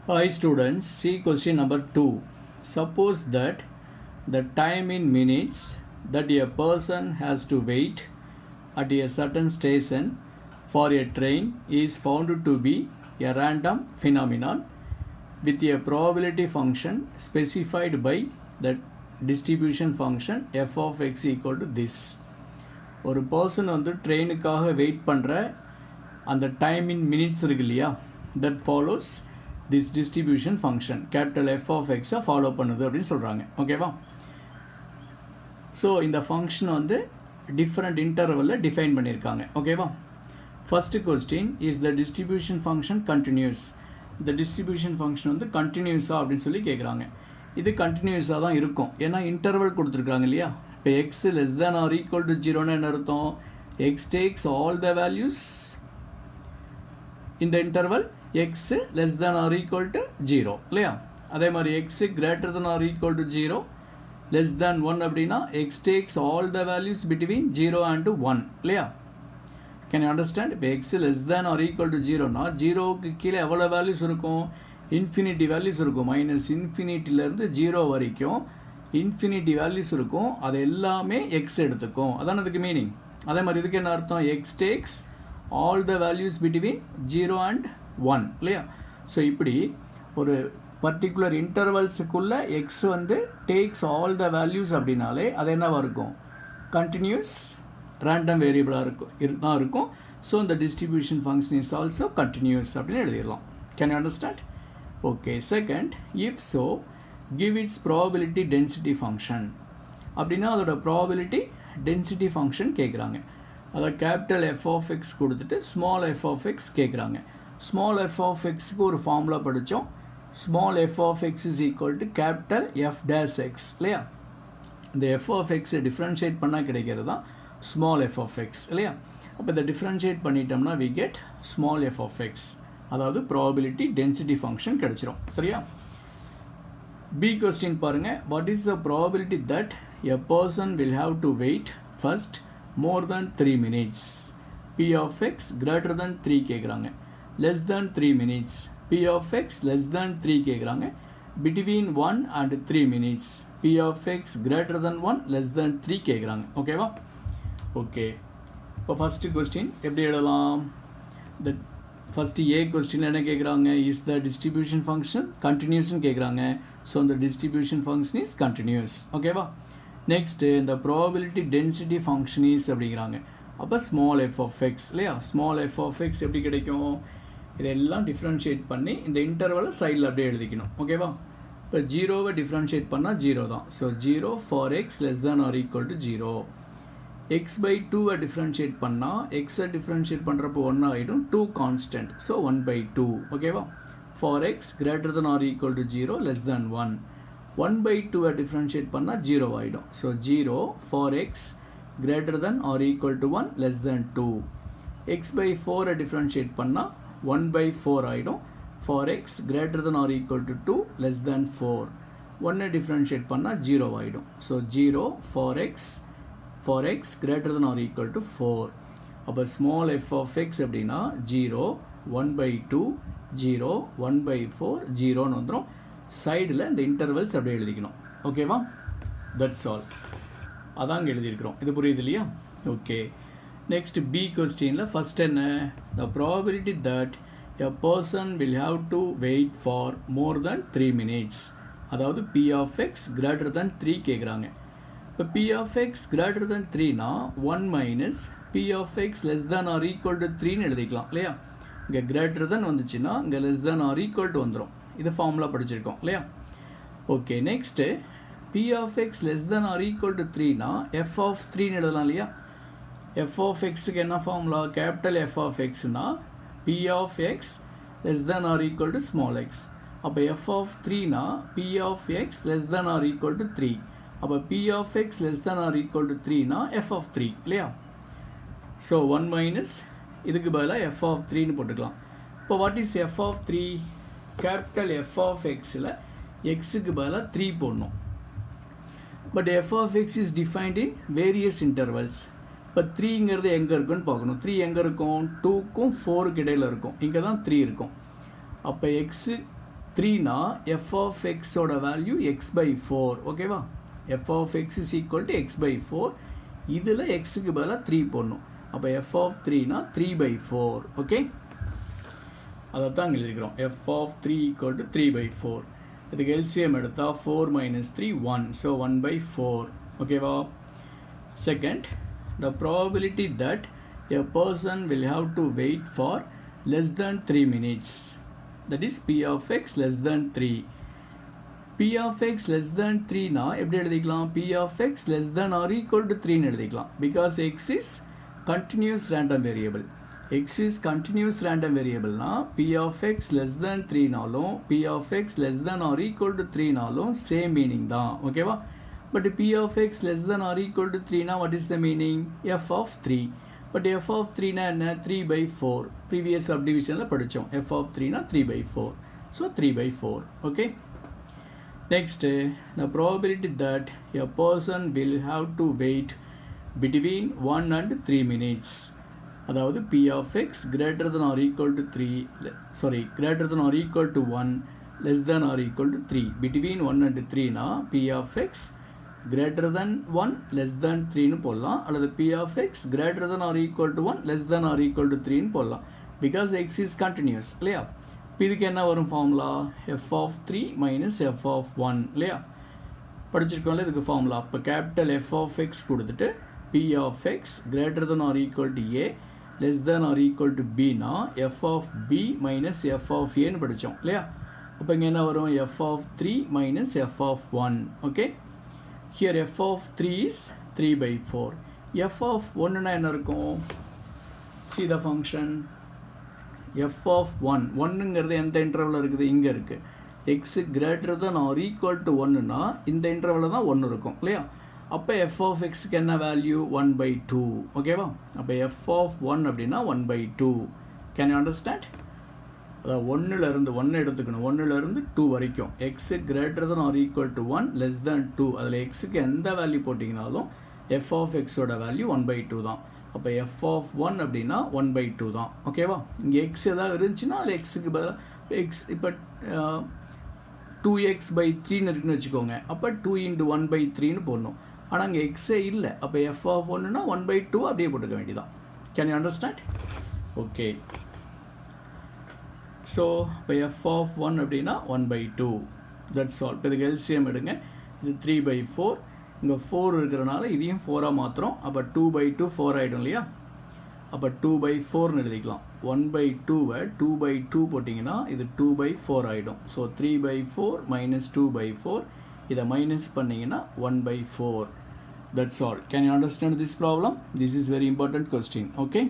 Hi students, see question number 2. Suppose that the time in minutes that a person has to wait at a certain station for a train is found to be a random phenomenon with a probability function specified by the distribution function f of x equal to this. ஒரு person வந்து ட்ரெயினுக்காக wait பண்ணுற அந்த time in minutes இருக்கு இல்லையா, that follows this distribution function capital F of எக்ஸை follow பண்ணுது அப்படின்னு சொல்கிறாங்க. ஓகேவா? ஸோ இந்த ஃபங்க்ஷன் வந்து டிஃப்ரெண்ட் இன்டர்வலில் டிஃபைன் பண்ணியிருக்காங்க. ஓகேவா? First question, is the distribution function continuous? இந்த டிஸ்ட்ரிபியூஷன் ஃபங்க்ஷன் வந்து கண்டினியூஸா அப்படின்னு சொல்லி கேட்குறாங்க. இது கண்டினியூஸாக தான் இருக்கும், ஏன்னா இன்டர்வல் கொடுத்துருக்காங்க இல்லையா. இப்போ x less than or equal to ஜீரோன்னு என்ன அர்த்தம்? X takes all the values இந்த interval x less than or equal to zero இல்லையா. அதே மாதிரி x greater than or equal to zero less than 1 அப்படின்னா x takes all the values between 0 and 1 இல்லையா. Can you understand? இப்போ x less than or equal to ஜீரோனா ஜீரோவுக்கு கீழே எவ்வளோ வேல்யூஸ் இருக்கும்? இன்ஃபினிட்டி வேல்யூஸ் இருக்கும். மைனஸ் இன்ஃபினிட்டிலேருந்து ஜீரோ வரைக்கும் இன்ஃபினிட்டி வேல்யூஸ் இருக்கும். அது எல்லாமே எக்ஸ் எடுத்துக்கும், அதான் அதுக்கு மீனிங். அதே மாதிரி இதுக்கு என்ன அர்த்தம்? X takes all the values between 0 and 1 இல்லையா. ஸோ இப்படி ஒரு பர்டிகுலர் இன்டர்வல்ஸுக்குள்ளே எக்ஸ் வந்து டேக்ஸ் ஆல் த வேல்யூஸ் அப்படின்னாலே அது என்னவாக இருக்கும்? கண்டினியூஸ் ரேண்டம் வேரியபிளாக இருக்கும். ஸோ இந்த distribution function is also continuous அப்படின்னு எழுதிடலாம். Can you understand? Okay. Second, if so give its probability density function அப்படின்னா அதோட probability density function கேட்குறாங்க. அதை கேபிட்டல் எஃப் ஆஃப் எக்ஸ் கொடுத்துட்டு ஸ்மால் எஃப் ஆஃப் எக்ஸ் கேட்குறாங்க. ஸ்மால் எஃப் ஆஃப் எக்ஸுக்கு ஒரு ஃபார்முலா படித்தோம். Small F of X is equal to capital F dash X இல்லையா. இந்த எஃப் ஆஃப் எக்ஸை டிஃப்ரென்ஷியேட் பண்ணால் கிடைக்கிறது தான் ஸ்மால் எஃப் ஆஃப் எக்ஸ் இல்லையா. அப்போ இதை டிஃப்ரென்ஷியேட் பண்ணிட்டோம்னா we get small F of X, அதாவது ப்ராபபிலிட்டி டென்சிட்டி ஃபங்க்ஷன் கிடைச்சிரும். சரியா? B question பாருங்க. What is the probability that a person will have to wait first more than 3 minutes? P of x greater than 3 கேட்குறாங்க. Less than 3 minutes. P of x less than 3 கேட்குறாங்க. Between 1 and 3 minutes. P of x greater than 1 less than 3 கேட்குறாங்க. ஓகேவா? Okay. இப்போ first question எப்படி எழுதலாம்? The first A question என்ன கேட்குறாங்க? Is the distribution function கண்டினியூஸ்னு கேட்குறாங்க. ஸோ இந்த டிஸ்ட்ரிபியூஷன் ஃபங்க்ஷன் இஸ் கண்டினியூஸ். ஓகேவா? நெக்ஸ்ட்டு இந்த ப்ராபபிலிட்டி டென்சிட்டி ஃபங்க்ஷன் இஸ் அப்படிங்கிறாங்க. அப்போ ஸ்மால் எஃப் ஆஃப் எக்ஸ் இல்லையா. ஸ்மால் எஃப் ஆஃப் எக்ஸ் எப்படி கிடைக்கும்? இதெல்லாம் டிஃப்ரென்ஷியேட் பண்ணி இந்த இன்டர்வலை சைடில் அப்படியே எழுதிக்கணும். ஓகேவா? இப்போ ஜீரோவை டிஃப்ரென்ஷியேட் பண்ணால் ஜீரோ தான். So zero for x less than or equal to zero. X by 2வை டிஃப்ரென்ஷியேட் பண்ணால் எக்ஸை டிஃப்ரென்ஷியேட் பண்ணுறப்போ 1 ஆகிடும். 2 கான்ஸ்டன்ட். ஸோ 1/2. ஓகேவா? For x greater than or equal to zero less than 1. 1/2வை டிஃப்ரென்ஷியேட் பண்ணால் ஜீரோ ஆகிடும். So zero for x greater than or equal to 1 less than 2. X by 4வை டிஃப்ரென்ஷியேட் பண்ணால் 1/4 ஆகிடும். For x greater than or equal to 2 less than 4. 1ஐ differentiate பண்ணால் zero ஆகிடும். So zero for x greater than or equal to 4. அப்போ small F of X அப்படின்னா zero 1/2 zero 1/4 ஜீரோன்னு வந்துடும். சைடில் இந்த இன்டர்வல்ஸ் அப்படியே எழுதிக்கணும். ஓகேவா? That's all. அதாங்க எழுதியிருக்கிறோம். இது புரியுது இல்லையா? ஓகே. நெக்ஸ்ட் பி கொஸ்டினில் ஃபஸ்ட் என்ன? The probability that a person will have to wait for more than 3 minutes, அதாவது P of X greater than 3 கேட்குறாங்க. இப்போ P of x greater than 3னா 1 minus P of x less than or equal to 3ன்னு எழுதிக்கலாம் இல்லையா. இங்கே greater than வந்துச்சுன்னா இங்கே less than or equal to வந்துடும். இது ஃபார்முலா படிச்சிருக்கோம் இல்லையா. Okay. Next P of x less than or equal to 3னா F of 3ன்னு எழுதலாம் இல்லையா. F of xக்கு என்ன formula? Capital F of xனா P of x less than or equal to small x. அப்போ F of 3னா P of x less than or equal to 3. அப்போ P of x less than or equal to 3னா F of 3 இல்லையா. So 1 minus இதுக்கு பதிலாக F of 3ன்னு போட்டுக்கலாம். இப்போ what is F of 3? Capital F of xயில் எக்ஸுக்கு பதிலாக 3 போடணும். But F of x is defined in various intervals. இப்போ 3ங்கிறது எங்கே இருக்குன்னு பார்க்கணும். 3 எங்கே இருக்கும்? 2க்கும் 4க்கு இடையில் இருக்கும். இங்கே தான் 3 இருக்கும். அப்போ எக்ஸு 3னா f of x ஓட வேல்யூ x by 4 ஓகேவா f of x is equal to x by 4 இதில் xக்கு பதிலாக 3 போடணும் அப்போ f of 3னா 3 by 4 ஓகே அதைத்தான் இங்கே எழுதிக்கிறோம் f of 3 equal to 3 by 4 இதுக்கு LCM எடுத்தால் 4 minus 3 1 so 1 by 4 ஓகேவா second the probability that a person will have to wait for less than 3 minutes that is p of x less than 3 p of x less than 3 னா எப்படி எழுதிக்கலாம் p of x less than or equal to 3 னு எழுதிக்கலாம் because x is continuous random variable x is continuous random variable னா p of x less than 3 நாலும் p of x less than or equal to 3 நாலும் same meaning தான் ஓகேவா but p of x less than or equal to 3 னா what is the meaning f of 3 but f of 3 னா என்ன 3 by 4 previous subdivisionல படிச்சோம் f of 3 னா 3 by 4 so 3 by 4 okay next the probability that a person will have to wait between 1 and 3 minutes அதாவது p of x greater than or equal to 3 greater than or equal to 1 less than or equal to 3 between 1 and 3 னா p of x greater than 1 less than 3 னு போடலாம் அல்லது p of x greater than or equal to 1 less than or equal to 3 னு போடலாம் because x is continuous இல்லையா இதுக்கு என்ன வரும் formula f of 3 minus f of 1 இல்லையா படிச்சிருக்கோம்ல இதுக்கு ஃபார்முலா அப்போ கேபிட்டல் f of x கொடுத்துட்டு p of x greater than or equal to a less than or equal to b னா f of b minus f of a னு படித்தோம் இல்லையா அப்போ இங்கே என்ன வரும் f of 3 minus f of 1 okay here f of 3 is 3 by 4 f of 1 னா என்ன இருக்கும் see the function f of 1 1ங்கிறது எந்த இன்டர்வல்ல இருக்குது இங்க இருக்கு x greater than or equal to 1 னா இந்த இன்டர்வல்ல தான் 1 இருக்கும் இல்லையா அப்ப f of x க்கு என்ன வேல்யூ 1 by 2 ஓகேவா அப்ப f of 1 அப்படினா 1 by 2 can you understand அதாவது 1 ல இருந்து 1 எடுத்துக்கணும் 1 ல இருந்து 2 வரைக்கும் x greater than or equal to 1 less than 2 அதுல x க்கு எந்த வேல்யூ போட்டீங்கனாலும் f of x ஓட வேல்யூ 1 by 2 தான் அப்ப f of 1 அப்படினா 1 by 2 தான் ஓகேவா இங்க x ஏதாவது இருந்துச்சுனா அது x க்கு பதிலா x இப்ப 2x by 3 னு இருக்குன்னு வெச்சுக்கோங்க அப்ப 2 into 1 by 3 னு போடணும் ஆனா இங்க x இல்ல அப்ப f of 1 னா 1 by 2 அப்படியே போட்டுக்க வேண்டியதான் can you understand okay so by f of 1 அப்படினா 1 by 2 that's all இப்போ இதுக்கு LCM எடுங்க இது 3 by 4 இங்க 4 இருக்குறனால இதையும் 4 ஆ மாத்துறோம் அப்ப 2 by 2 4 ஆயிடும் இல்லையா அப்ப 2 by 4 னு எழுதிக்கலாம் 1 by 2 வை 2 by 2 போட்டீங்கன்னா இது 2 by 4 ஆயிடும் so 3 by 4 minus 2 by 4 இத மைனஸ் பண்ணீங்கன்னா 1 by 4 that's all can you understand this problem this is very important question okay